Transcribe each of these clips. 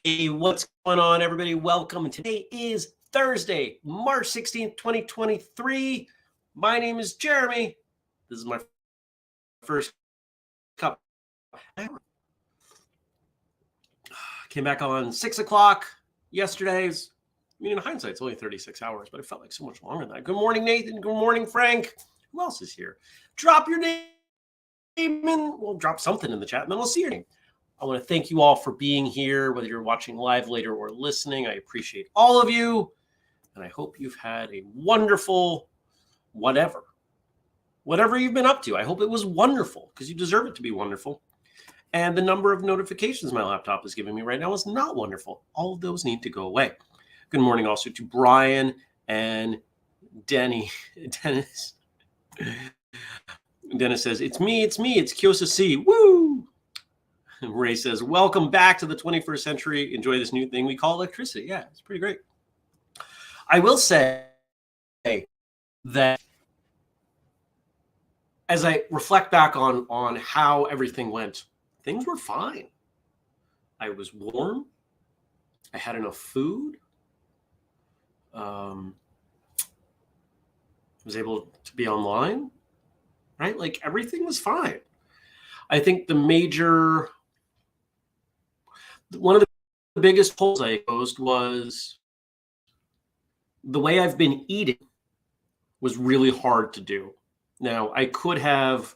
Hey, what's going on, everybody? Welcome. Today is Thursday, March 16th, 2023. My name is Jeremy. This is my first cup. Came back on 6 o'clock yesterday's. I mean, in hindsight, it's only 36 hours, but it felt like so much longer than that. Good morning, Nathan. Good morning, Frank. Who else is here? Drop your name in. We'll drop something in the chat, and then we'll see your name. I want to thank you all for being here, whether you're watching live later or listening. I appreciate all of you, and I hope you've had a wonderful whatever you've been up to. I hope it was wonderful, because you deserve it to be wonderful. And the number of notifications my laptop is giving me right now is not wonderful. All of those need to go away. Good morning also to Brian and Dennis. Dennis says, it's me, it's Kyosa C. Woo! Ray says, welcome back to the 21st century. Enjoy this new thing we call electricity. Yeah, it's pretty great. I will say that as I reflect back on how everything went, things were fine. I was warm. I had enough food. I was able to be online, right? Like everything was fine. I think one of the biggest polls I posed was the way I've been eating was really hard to do. Now, I could have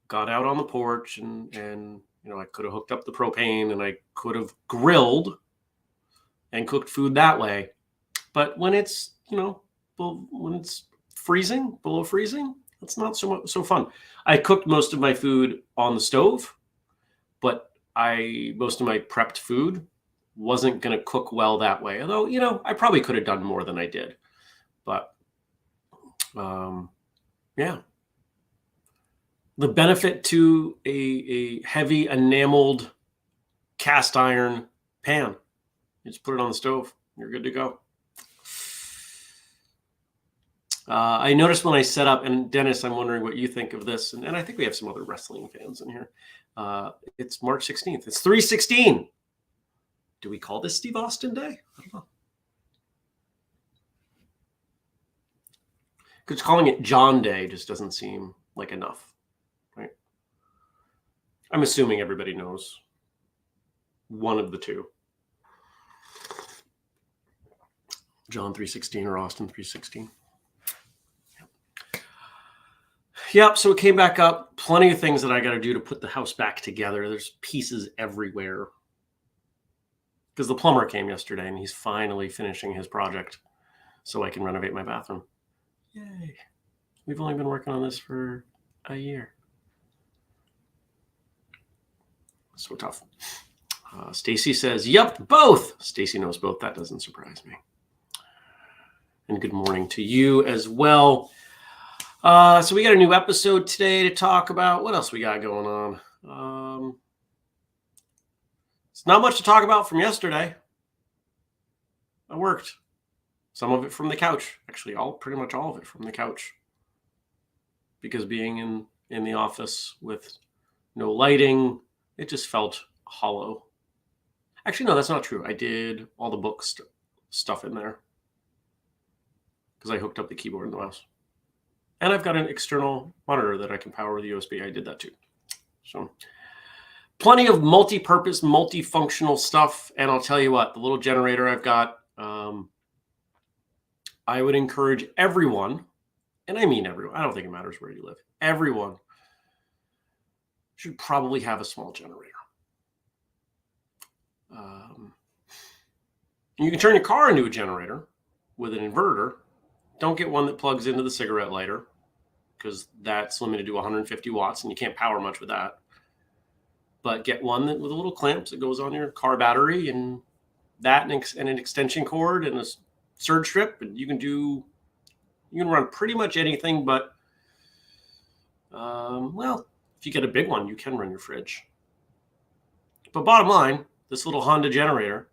got out on the porch and I could have hooked up the propane and I could have grilled and cooked food that way. But when it's, when it's below freezing, it's not so fun. I cooked most of my food on the stove, but most of my prepped food wasn't going to cook well that way. Although, I probably could have done more than I did. But, yeah. The benefit to a heavy enameled cast iron pan, you just put it on the stove. You're good to go. I noticed when I set up, and Dennis, I'm wondering what you think of this. And I think we have some other wrestling fans in here. It's March 16th. It's 3/16. Do we call this Steve Austin Day? I don't know. Because calling it John Day just doesn't seem like enough, right? I'm assuming everybody knows one of the two. John 3:16 or Austin 3:16. Yep, so it came back up. Plenty of things that I got to do to put the house back together. There's pieces everywhere. Because the plumber came yesterday and he's finally finishing his project so I can renovate my bathroom. Yay. We've only been working on this for a year. So tough. Stacy says, yep, both. Stacy knows both. That doesn't surprise me. And good morning to you as well. So we got a new episode today to talk about. What else we got going on? It's not much to talk about from yesterday. I worked. Some of it from the couch. Actually, pretty much all of it from the couch. Because being in the office with no lighting, it just felt hollow. Actually, no, that's not true. I did all the book stuff in there. Because I hooked up the keyboard and the mouse. And I've got an external monitor that I can power with USB. I did that too. So plenty of multi-purpose, multifunctional stuff. And I'll tell you what, the little generator I've got, I would encourage everyone, and I mean everyone, I don't think it matters where you live, everyone should probably have a small generator. You can turn your car into a generator with an inverter. Don't get one that plugs into the cigarette lighter. because that's limited to 150 watts and you can't power much with that. But get one that with a little clamp that goes on your car battery, and that and an extension cord and a surge strip, and you can run pretty much anything. But well, if you get a big one, you can run your fridge. But bottom line, this little Honda generator,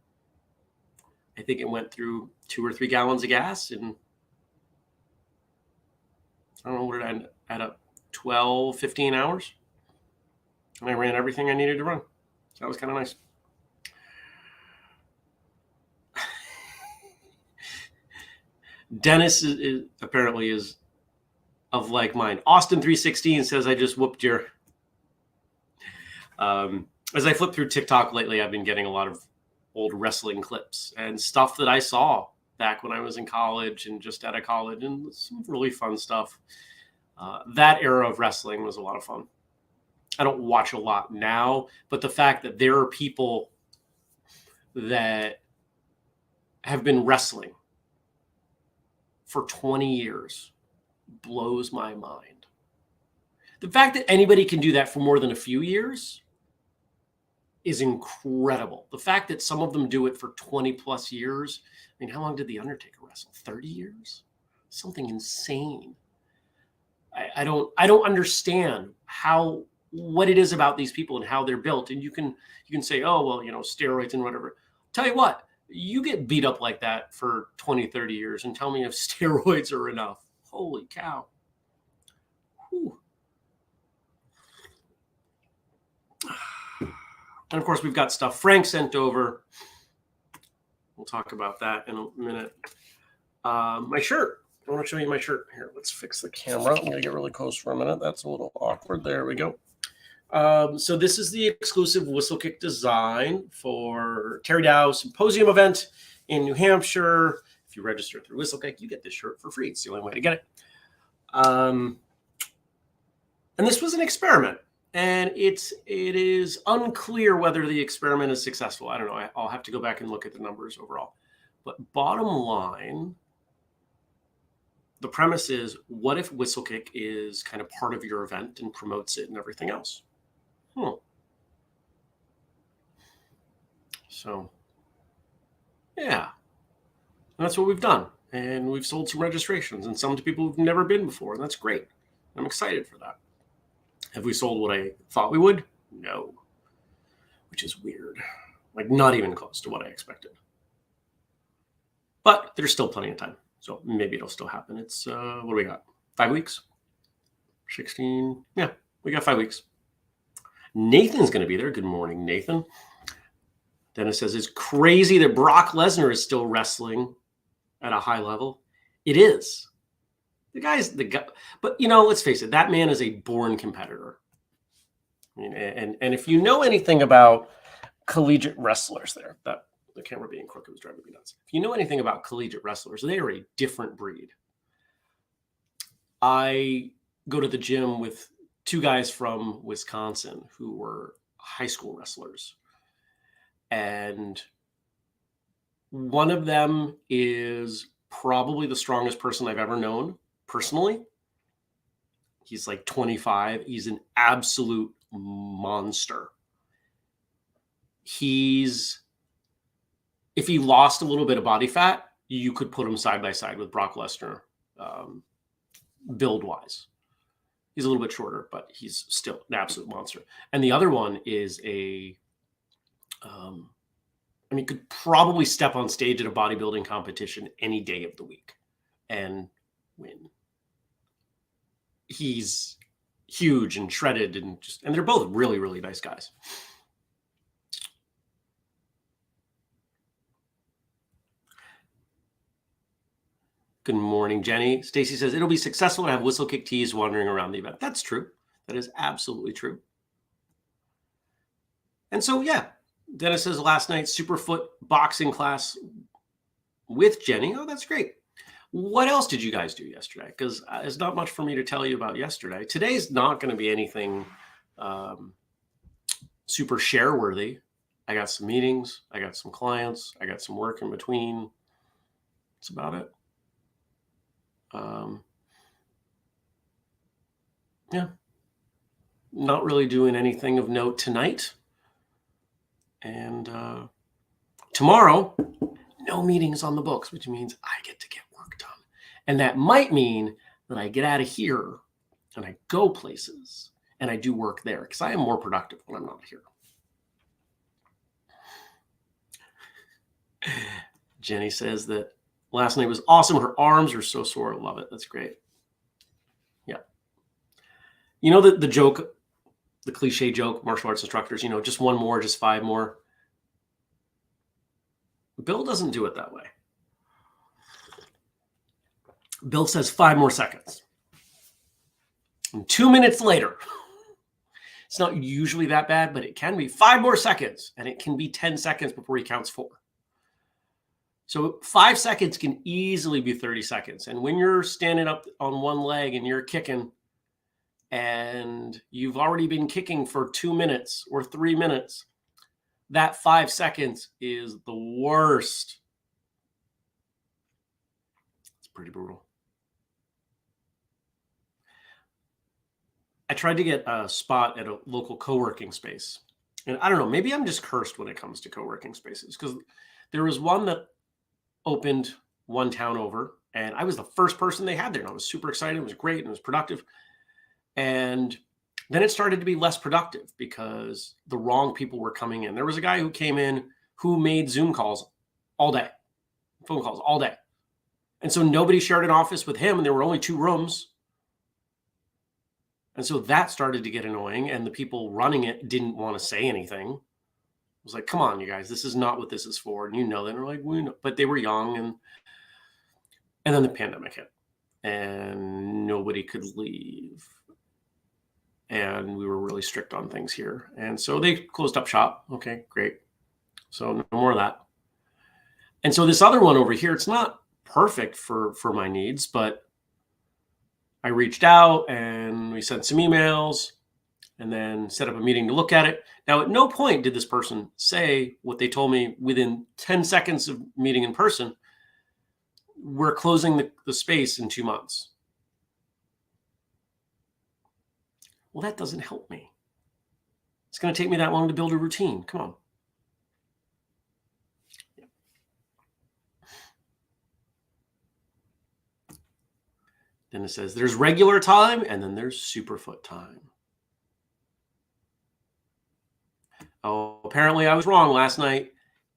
I think it went through 2 or 3 gallons of gas in, I don't know, what did I add up, 12, 15 hours? And I ran everything I needed to run. So that was kind of nice. Dennis is apparently is of like mind. Austin 316 says, I just whooped your... As I flip through TikTok lately, I've been getting a lot of old wrestling clips and stuff that I saw back when I was in college and just out of college, and some really fun stuff. That era of wrestling was a lot of fun. I don't watch a lot now, but the fact that there are people that have been wrestling for 20 years blows my mind. The fact that anybody can do that for more than a few years is incredible. The fact that some of them do it for 20 plus years. I mean, how long did The Undertaker wrestle? 30 years? Something insane. I don't understand what it is about these people and how they're built. And you can say, oh, well, steroids and whatever. Tell you what, you get beat up like that for 20, 30 years and tell me if steroids are enough. Holy cow. Whew. And of course, we've got stuff Frank sent over. We'll talk about that in a minute. My shirt. I want to show you my shirt. Here, let's fix the camera. I'm going to get really close for a minute. That's a little awkward. There we go. So this is the exclusive Whistlekick design for Terry Dow Symposium event in New Hampshire. If you register through Whistlekick, you get this shirt for free. It's the only way to get it. And this was an experiment. And it is unclear whether the experiment is successful. I don't know. I'll have to go back and look at the numbers overall. But bottom line, the premise is, what if Whistlekick is kind of part of your event and promotes it and everything else? So, yeah. And that's what we've done. And we've sold some registrations and some to people who've never been before. And that's great. I'm excited for that. Have we sold what I thought we would? No. Which is weird. Like, not even close to what I expected. But there's still plenty of time. So maybe it'll still happen. It's, what do we got? 5 weeks? 16? Yeah, we got 5 weeks. Nathan's going to be there. Good morning, Nathan. Dennis says, it's crazy that Brock Lesnar is still wrestling at a high level. It is. The guy, but let's face it, that man is a born competitor. I mean, and if you know anything about collegiate wrestlers the camera being crooked was driving me nuts. If you know anything about collegiate wrestlers, they are a different breed. I go to the gym with 2 guys from Wisconsin who were high school wrestlers. And one of them is probably the strongest person I've ever known personally. He's like 25. He's an absolute monster. If he lost a little bit of body fat, you could put him side by side with Brock Lesnar, build wise. He's a little bit shorter, but he's still an absolute monster. And the other one is could probably step on stage at a bodybuilding competition any day of the week and win. He's huge and shredded and they're both really, really nice guys. Good morning, Jenny. Stacy says, it'll be successful to have Whistlekick tees wandering around the event. That's true. That is absolutely true. And so, yeah, Dennis says last night, Superfoot boxing class with Jenny. Oh, that's great. What else did you guys do yesterday? Because there's not much for me to tell you about yesterday. Today's not going to be anything super share-worthy. I got some meetings. I got some clients. I got some work in between. That's about it. Yeah. Not really doing anything of note tonight. And tomorrow, no meetings on the books, which means I get to get work done. And that might mean that I get out of here and I go places and I do work there because I am more productive when I'm not here. Jenny says that last night was awesome. Her arms are so sore. I love it. That's great. Yeah. You know, the joke, the cliche joke, martial arts instructors, you know, just one more, just 5 more. Bill doesn't do it that way. Bill says 5 more seconds. And 2 minutes later, it's not usually that bad, but it can be 5 more seconds, and it can be 10 seconds before he counts 4. So 5 seconds can easily be 30 seconds. And when you're standing up on one leg and you're kicking, and you've already been kicking for 2 minutes or 3 minutes, that 5 seconds is the worst. It's pretty brutal. I tried to get a spot at a local co-working space. And I don't know, maybe I'm just cursed when it comes to co-working spaces, because there was one that opened one town over, and I was the first person they had there. And I was super excited. It was great and it was productive. And then it started to be less productive because the wrong people were coming in. There was a guy who came in who made Zoom calls all day, phone calls all day. And so nobody shared an office with him, and there were only 2 rooms. And so that started to get annoying, and the people running it didn't want to say anything. It was like, come on, you guys, this is not what this is for. And you know that. And we're like, we know. But they were young, and then the pandemic hit, and nobody could leave. And we were really strict on things here. And so they closed up shop. Okay, great. So no more of that. And so this other one over here, it's not perfect for my needs, but I reached out and we sent some emails and then set up a meeting to look at it. Now, at no point did this person say what they told me within 10 seconds of meeting in person. We're closing the space in 2 months. Well, that doesn't help me. It's going to take me that long to build a routine. Come on. Then it says there's regular time and then there's Superfoot time. Oh, apparently I was wrong last night.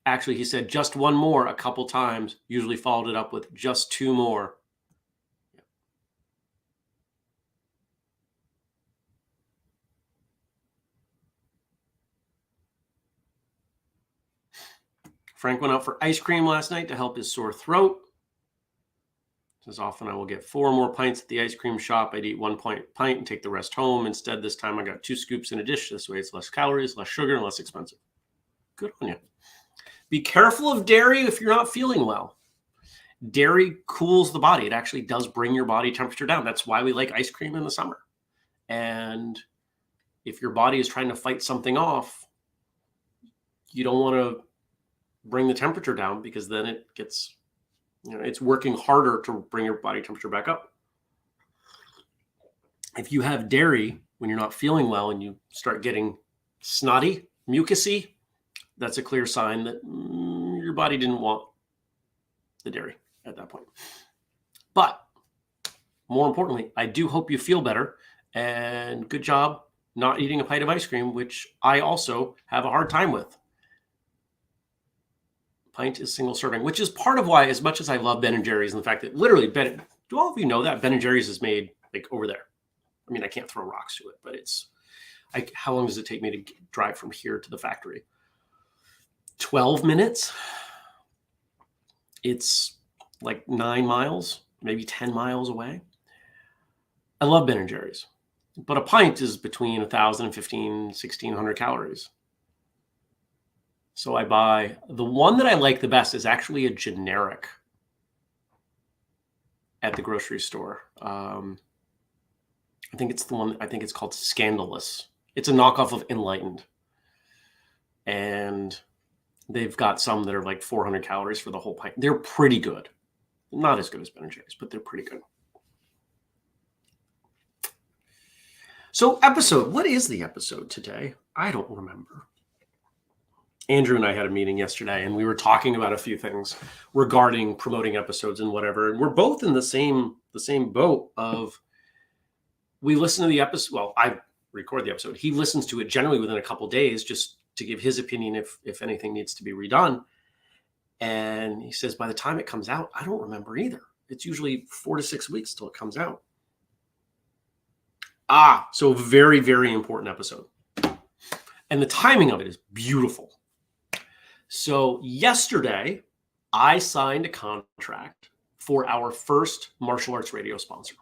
Actually, he said just 1 more a couple times, usually followed it up with just 2 more. Frank went out for ice cream last night to help his sore throat. As often I will get 4 more pints at the ice cream shop. I'd eat 1 pint and take the rest home. Instead, this time I got 2 scoops in a dish. This way it's less calories, less sugar, and less expensive. Good on you. Be careful of dairy if you're not feeling well. Dairy cools the body. It actually does bring your body temperature down. That's why we like ice cream in the summer. And if your body is trying to fight something off, you don't want to bring the temperature down, because then it gets, it's working harder to bring your body temperature back up. If you have dairy when you're not feeling well and you start getting snotty, mucusy, that's a clear sign that your body didn't want the dairy at that point. But more importantly, I do hope you feel better, and good job not eating a pint of ice cream, which I also have a hard time with. Pint is single serving, which is part of why, as much as I love Ben & Jerry's and the fact that literally do all of you know that Ben & Jerry's is made like over there? I mean, I can't throw rocks to it, but it's like, how long does it take me to drive from here to the factory? 12 minutes. It's like 9 miles, maybe 10 miles away. I love Ben & Jerry's, but a pint is between 1,000 and 1,600 calories. So I buy, the one that I like the best is actually a generic at the grocery store. I think it's the one, I think it's called Scandalous. It's a knockoff of Enlightened. And they've got some that are like 400 calories for the whole pint. They're pretty good. Not as good as Ben & Jerry's, but they're pretty good. So what is the episode today? I don't remember. Andrew and I had a meeting yesterday, and we were talking about a few things regarding promoting episodes and whatever. And we're both in the same boat of, we listen to the episode. Well, I record the episode. He listens to it generally within a couple of days, just to give his opinion if anything needs to be redone. And he says, by the time it comes out, I don't remember either. It's usually 4 to 6 weeks till it comes out. So very, very important episode. And the timing of it is beautiful. So yesterday, I signed a contract for our first martial arts radio sponsor.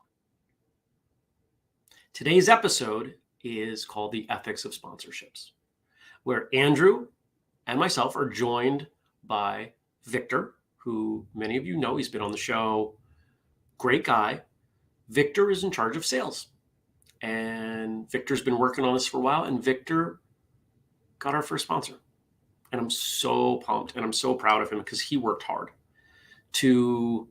Today's episode is called The Ethics of Sponsorships, where Andrew and myself are joined by Victor, who many of you know. He's been on the show. Great guy. Victor is in charge of sales. And Victor's been working on this for a while, and Victor got our first sponsor. And I'm so pumped, and I'm so proud of him because he worked hard to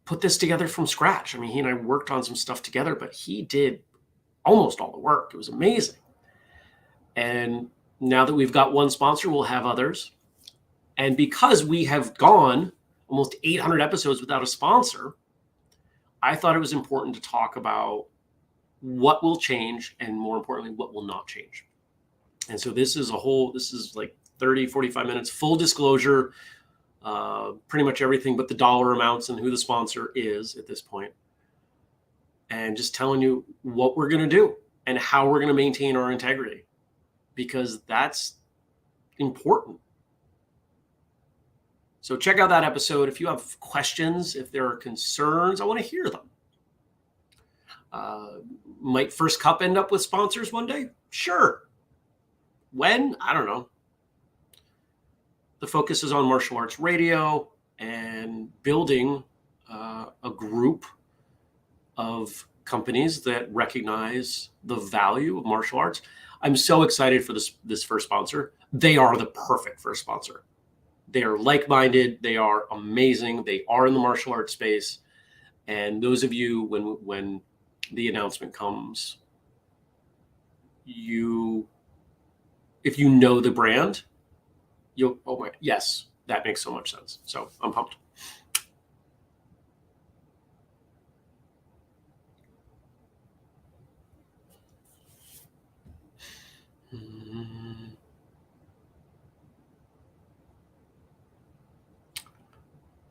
put this together from scratch. I mean, he and I worked on some stuff together, but he did almost all the work. It was amazing. And now that we've got one sponsor, we'll have others. And because we have gone almost 800 episodes without a sponsor, I thought it was important to talk about what will change and, more importantly, what will not change. And so this is like 30, 45 minutes, full disclosure, pretty much everything but the dollar amounts and who the sponsor is at this point. And just telling you what we're going to do and how we're going to maintain our integrity, because that's important. So check out that episode. If you have questions, if there are concerns, I want to hear them. Might First Cup end up with sponsors one day? Sure. When? I don't know. The focus is on martial arts radio and building a group of companies that recognize the value of martial arts. I'm so excited for this first sponsor. They are the perfect first sponsor. They are like-minded. They are amazing. They are in the martial arts space. And those of you, when the announcement comes, if you know the brand, yes, that makes so much sense. So I'm pumped.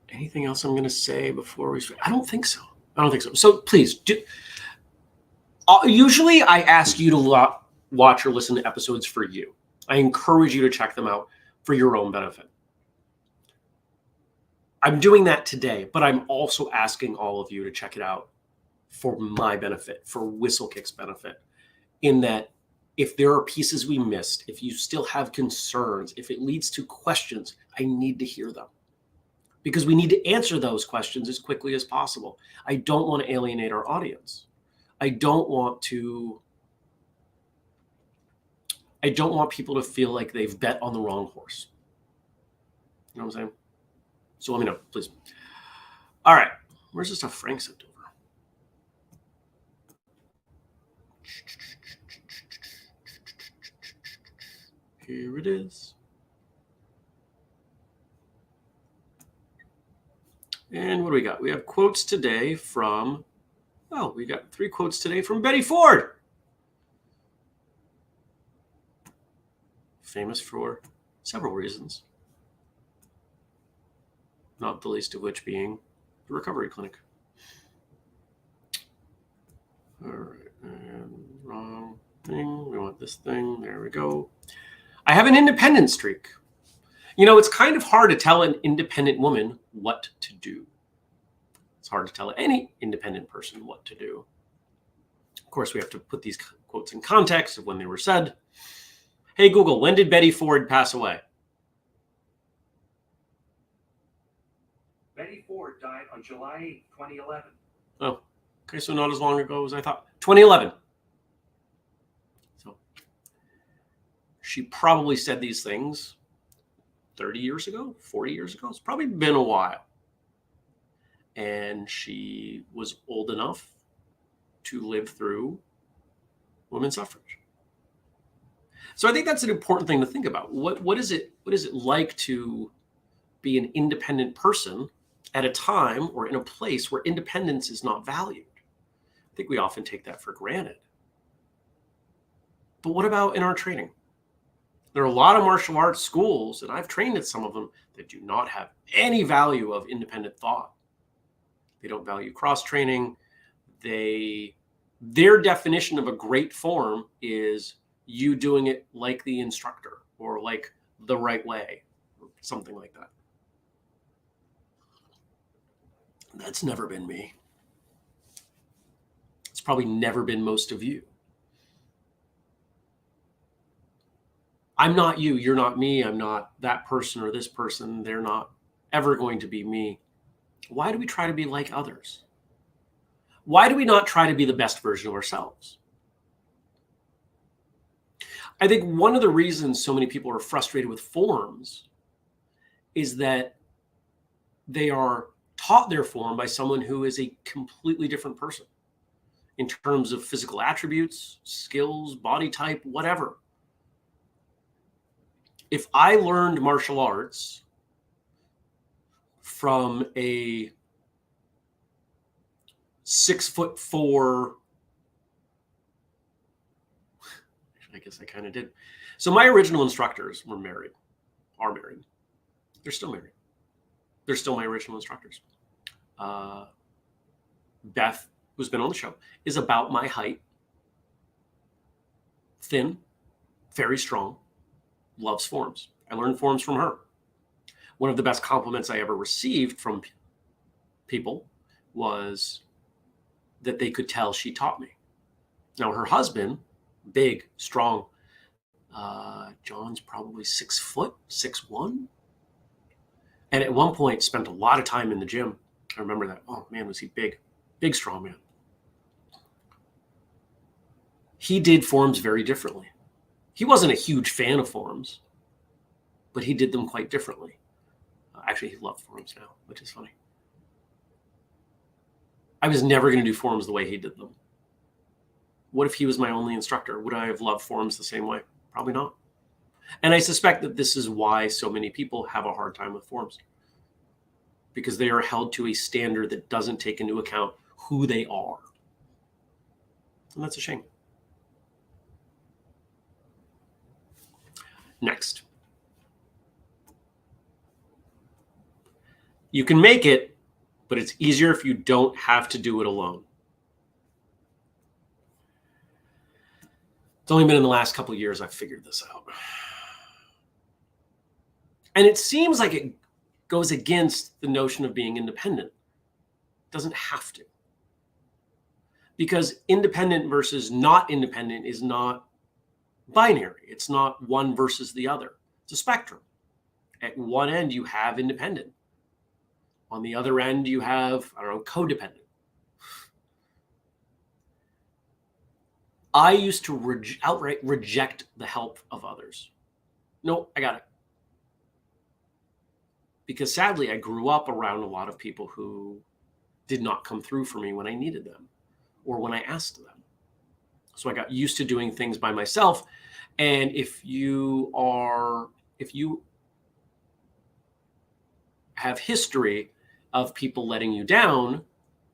Anything else I'm going to say before we? I don't think so. So please do. Usually I ask you to watch or listen to episodes for you. I encourage you to check them out for your own benefit. I'm doing that today, but I'm also asking all of you to check it out for my benefit, for Whistlekick's benefit, in that if there are pieces we missed, if you still have concerns, if it leads to questions, I need to hear them, because we need to answer those questions as quickly as possible. I don't want to alienate our audience. I don't want people to feel like they've bet on the wrong horse. You know what I'm saying? So let me know, please. All right. Where's the stuff Frank sent over? Here it is. And what do we got? We have quotes today from, we got 3 quotes today from Betty Ford. Famous for several reasons, not the least of which being the recovery clinic. All right, and wrong thing. We want this thing. There we go. I have an independent streak. You know, it's kind of hard to tell an independent woman what to do. It's hard to tell any independent person what to do. Of course, we have to put these quotes in context of when they were said. Hey, Google, when did Betty Ford pass away? Betty Ford died on July 8, 2011. Oh, okay, so not as long ago as I thought. 2011. So she probably said these things 30 years ago, 40 years ago. It's probably been a while. And she was old enough to live through women's suffrage. So I think that's an important thing to think about. What is it like to be an independent person at a time or in a place where independence is not valued? I think we often take that for granted. But what about in our training? There are a lot of martial arts schools, and I've trained at some of them, that do not have any value of independent thought. They don't value cross-training. Their definition of a great form is you doing it like the instructor or like the right way, or something like that. That's never been me. It's probably never been most of you. I'm not you. You're not me. I'm not that person or this person. They're not ever going to be me. Why do we try to be like others? Why do we not try to be the best version of ourselves? I think one of the reasons so many people are frustrated with forms is that they are taught their form by someone who is a completely different person in terms of physical attributes, skills, body type, whatever. If I learned martial arts from a 6'4", I guess I kind of did. So my original instructors are married. They're still married. They're still my original instructors. Beth, who's been on the show, is about my height. Thin, very strong, loves forms. I learned forms from her. One of the best compliments I ever received from people was that they could tell she taught me. Now, her husband, big, strong, John's probably 6 foot, 6'1". And at one point spent a lot of time in the gym. I remember that. Oh man, was he big, strong man. He did forms very differently. He wasn't a huge fan of forms, but he did them quite differently. Actually, he loves forms now, which is funny. I was never going to do forms the way he did them. What if he was my only instructor? Would I have loved forms the same way? Probably not. And I suspect that this is why so many people have a hard time with forms, because they are held to a standard that doesn't take into account who they are. And that's a shame. Next. You can make it, but it's easier if you don't have to do it alone. It's only been in the last couple of years I've figured this out. And it seems like it goes against the notion of being independent. It doesn't have to. Because independent versus not independent is not binary. It's not one versus the other. It's a spectrum. At one end, you have independent. On the other end, you have, codependent. I used to outright reject the help of others. No, I got it. Because sadly, I grew up around a lot of people who did not come through for me when I needed them or when I asked them. So I got used to doing things by myself. And if you have history of people letting you down,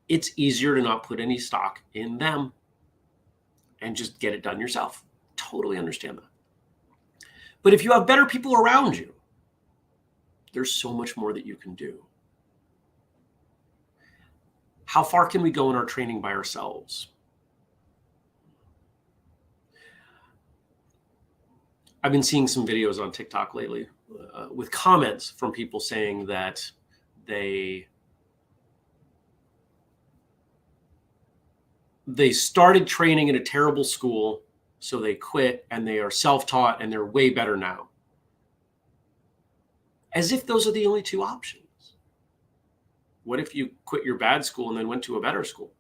it's easier to not put any stock in them and just get it done yourself. Totally understand that. But if you have better people around you, there's so much more that you can do. How far can we go in our training by ourselves? I've been seeing some videos on TikTok lately with comments from people saying that they started training in a terrible school, so they quit and they are self-taught and they're way better now. As if those are the only two options. What if you quit your bad school and then went to a better school?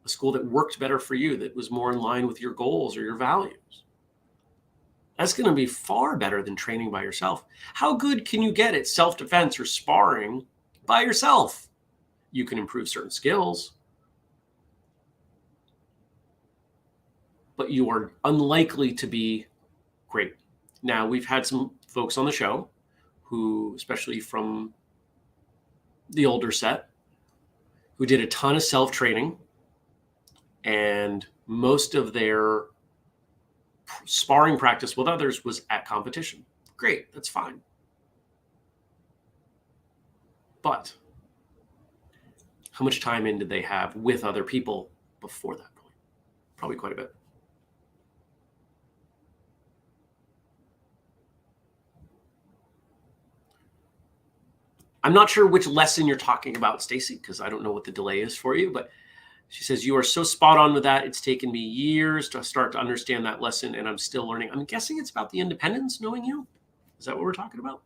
A school that worked better for you, that was more in line with your goals or your values? That's going to be far better than training by yourself. How good can you get at self-defense or sparring by yourself? You can improve certain skills. but you are unlikely to be great. Now, we've had some folks on the show who, especially from the older set, who did a ton of self-training, and most of their sparring practice with others was at competition. Great, that's fine. But how much time in did they have with other people before that point? Probably quite a bit. I'm not sure which lesson you're talking about, Stacy, because I don't know what the delay is for you, but she says, you are so spot on with that. It's taken me years to start to understand that lesson, and I'm still learning. I'm guessing it's about the independence, knowing you. Is that what we're talking about?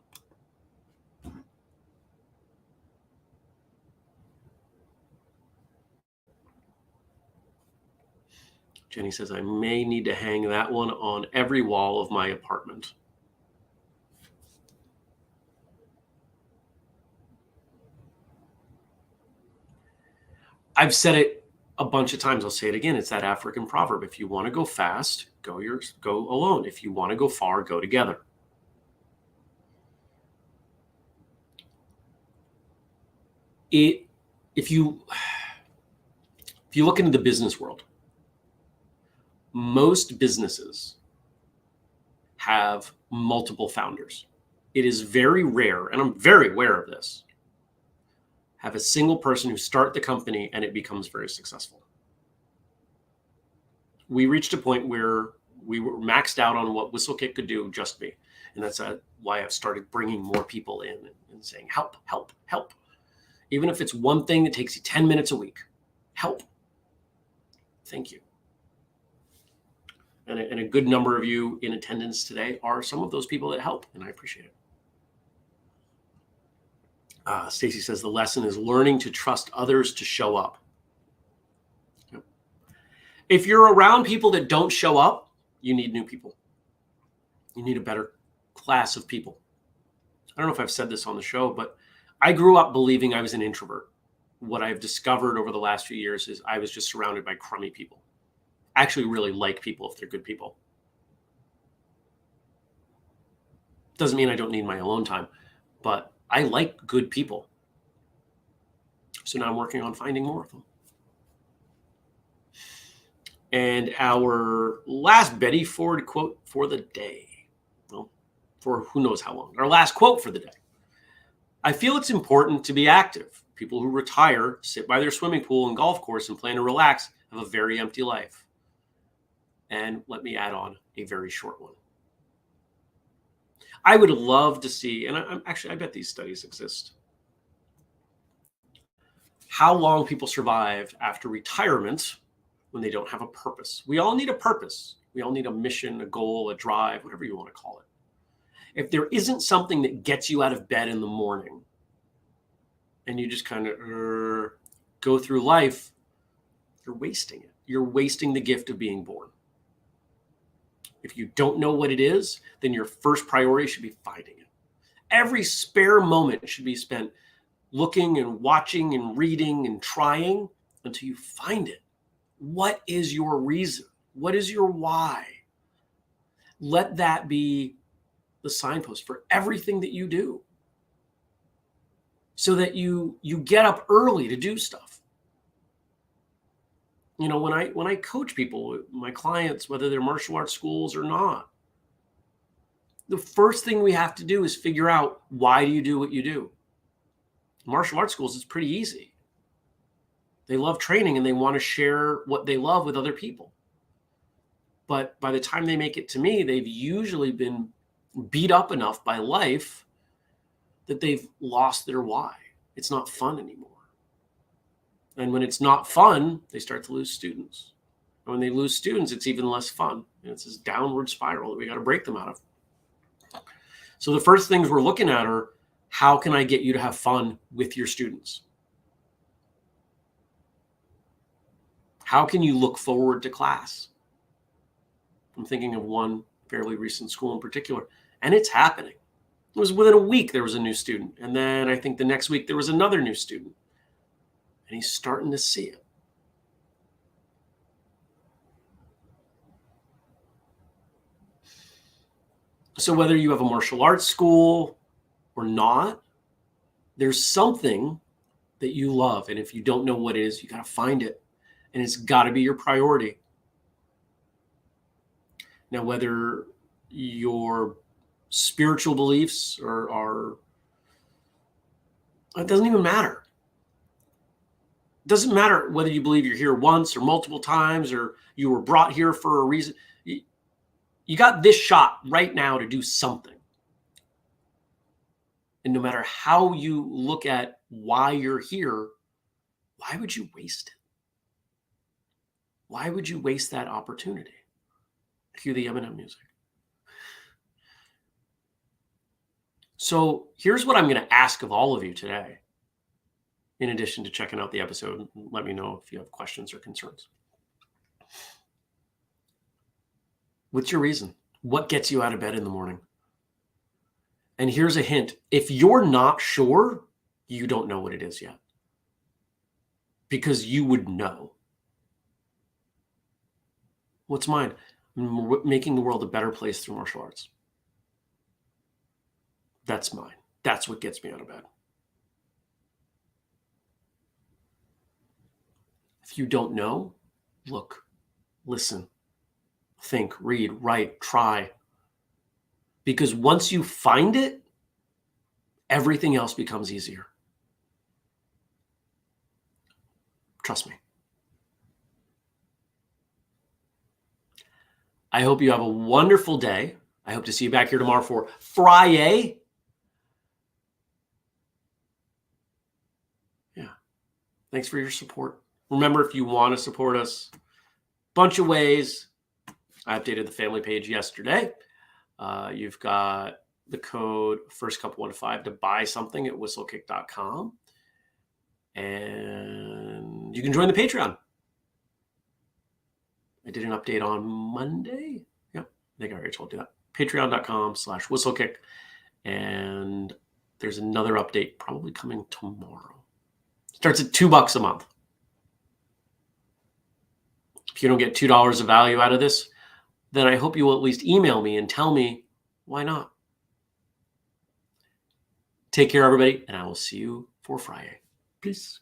Jenny says, I may need to hang that one on every wall of my apartment. I've said it a bunch of times. I'll say it again. It's that African proverb. If you want to go fast, go alone. If you want to go far, go together. If you look into the business world, most businesses have multiple founders. It is very rare, and I'm very aware of this, have a single person who start the company and it becomes very successful. We reached a point where we were maxed out on what WhistleKit could do, just me. And that's why I've started bringing more people in and saying, help, help, help. Even if it's one thing that takes you 10 minutes a week, help. Thank you. And a good number of you in attendance today are some of those people that help, and I appreciate it. Stacy says the lesson is learning to trust others to show up. Yep. If you're around people that don't show up, you need new people. You need a better class of people. I don't know if I've said this on the show, but I grew up believing I was an introvert. What I've discovered over the last few years is I was just surrounded by crummy people. I actually really like people if they're good people. Doesn't mean I don't need my alone time, but I like good people. So now I'm working on finding more of them. And our last Betty Ford quote for the day, well, for who knows how long, our last quote for the day. I feel it's important to be active. People who retire, sit by their swimming pool and golf course and plan to relax have a very empty life. And let me add on a very short one. I would love to see, and I bet these studies exist, how long people survive after retirement when they don't have a purpose. We all need a purpose. We all need a mission, a goal, a drive, whatever you want to call it. If there isn't something that gets you out of bed in the morning and you just kind of go through life, you're wasting it. You're wasting the gift of being born. If you don't know what it is, then your first priority should be finding it. Every spare moment should be spent looking and watching and reading and trying until you find it. What is your reason? What is your why? Let that be the signpost for everything that you do, so that you get up early to do stuff. You know, when I coach people, my clients, whether they're martial arts schools or not, the first thing we have to do is figure out, why do you do what you do? Martial arts schools, it's pretty easy. They love training and they want to share what they love with other people. But by the time they make it to me, they've usually been beat up enough by life that they've lost their why. It's not fun anymore. And when it's not fun, they start to lose students. And when they lose students, it's even less fun. And it's this downward spiral that we got to break them out of. So the first things we're looking at are, how can I get you to have fun with your students? How can you look forward to class? I'm thinking of one fairly recent school in particular, and it's happening. It was within a week, there was a new student. And then I think the next week there was another new student. And he's starting to see it. So whether you have a martial arts school or not, there's something that you love. And if you don't know what it is, you got to find it. And it's got to be your priority. Now, whether your spiritual beliefs are it doesn't even matter. It doesn't matter whether you believe you're here once or multiple times or you were brought here for a reason. You got this shot right now to do something. And no matter how you look at why you're here, why would you waste it? Why would you waste that opportunity? Cue the Eminem music. So here's what I'm going to ask of all of you today. In addition to checking out the episode, let me know if you have questions or concerns. What's your reason? What gets you out of bed in the morning? And here's a hint. If you're not sure, you don't know what it is yet. Because you would know. What's mine? Making the world a better place through martial arts. That's mine. That's what gets me out of bed. If you don't know, look, listen, think, read, write, try. Because once you find it, everything else becomes easier. Trust me. I hope you have a wonderful day. I hope to see you back here tomorrow for Friday. Yeah. Thanks for your support. Remember, if you want to support us, bunch of ways. I updated the family page yesterday. You've got the code FirstCup15 to buy something at whistlekick.com. And you can join the Patreon. I did an update on Monday. Yep, I think I already told you that. Patreon.com/whistlekick. And there's another update probably coming tomorrow. Starts at $2 a month. If you don't get $2 of value out of this, then I hope you will at least email me and tell me why not. Take care, everybody, and I will see you for Friday. Peace.